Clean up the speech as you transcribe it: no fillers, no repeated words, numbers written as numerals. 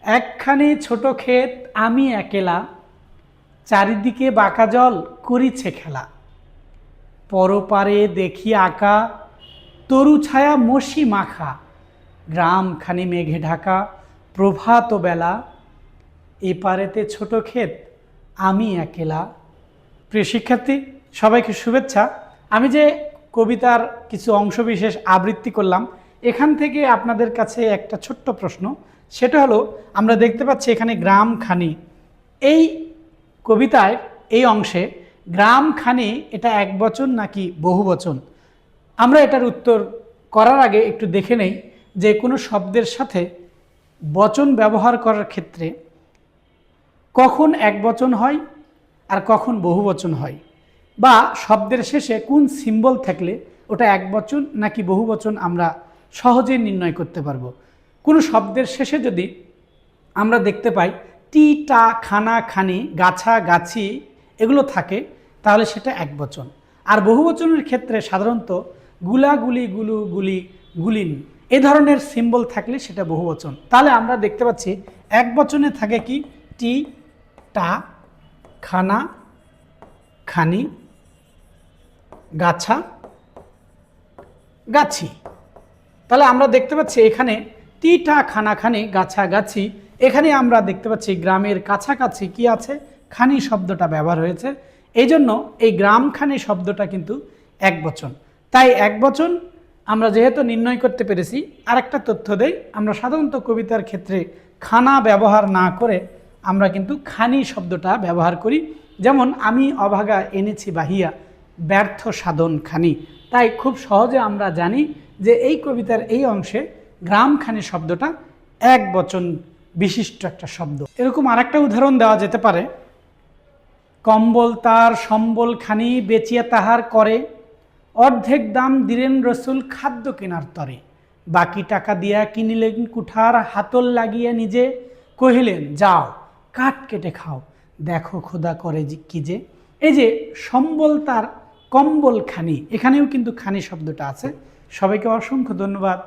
একখানি ছোট ক্ষেত আমি একেলা, চারিদিকে বাঁকা জল করিছে খেলা। পরপারে দেখি আঁকা, তরু ছায়া মসি মাখা। গ্রামখানি মেঘে ঢাকা, প্রভাত বেলা। এপারেতে ছোট ক্ষেত আমি একেলা। প্রিয় শিক্ষার্থী, সবাইকে শুভেচ্ছা। আমি যে কবিতার কিছু অংশবিশেষ আবৃত্তি করলাম, এখান থেকে আপনাদের কাছে একটা ছোট্ট প্রশ্ন, সেটা হলো, আমরা দেখতে পাচ্ছি এখানে গ্রামখানি, এই কবিতায় এই অংশে গ্রামখানি এটা একবচন নাকি বহুবচন? আমরা এটার উত্তর করার আগে একটু দেখে নেই যে কোনো শব্দের সাথে বচন ব্যবহার করার ক্ষেত্রে কখন একবচন হয় আর কখন বহুবচন হয়, বা শব্দের শেষে কোন সিম্বল থাকলে ওটা একবচন নাকি বহুবচন আমরা সহজেই নির্ণয় করতে পারবো। কোনো শব্দের শেষে যদি আমরা দেখতে পাই টি, টা, খানা, খানি, গাছা, গাছি এগুলো থাকে, তাহলে সেটা একবচন। আর বহুবচনের ক্ষেত্রে সাধারণত গুলা, গুলি, গুলু, গুলি, গুলিন এ ধরনের সিম্বল থাকলে সেটা বহুবচন। তাহলে আমরা দেখতে পাচ্ছি একবচনে থাকে কি টি, টা, খানা, খানি, গাছা, গাছি। তাহলে আমরা দেখতে পাচ্ছি এখানে টি, টা, খানা, খানি, গাছা, গাছি, এখানে আমরা দেখতে পাচ্ছি গ্রামের কাছাকাছি কি আছে, খানি শব্দটা ব্যবহার হয়েছে। এই জন্য এই গ্রামখানি শব্দটা কিন্তু একবচন। তাই একবচন আমরা যেহেতু নির্ণয় করতে পেরেছি, আরেকটা তথ্য দেই, আমরা সাধারণত কবিতার ক্ষেত্রে খানা ব্যবহার না করে আমরা কিন্তু খানি শব্দটা ব্যবহার করি। যেমন আমি অভাগা এনেছি বাহিয়া, ব্যর্থ সাধন খানি। তাই খুব সহজে আমরা জানি যে এই কবিতার এই অংশে গ্রামখানি শব্দটা একবচন বিশিষ্ট একটা শব্দ। এরকম আরেকটা উদাহরণ দেওয়া যেতে পারে, কম্বল তার সম্বল খানি বেচিয়া তাহার করে, অর্ধেক দাম দিলেন রসুল খাদ্য কেনার তরে, বাকি টাকা দিয়া কিনিলেন কুঠার, হাতল লাগিয়ে নিজে কহিলেন যাও কাঠ কেটে খাও, দেখো খোদা করে কি যে। এই যে সম্বল তার কম্বল খানি, এখানেও কিন্তু খানি শব্দটা আছে। সবাইকে অসংখ্য ধন্যবাদ।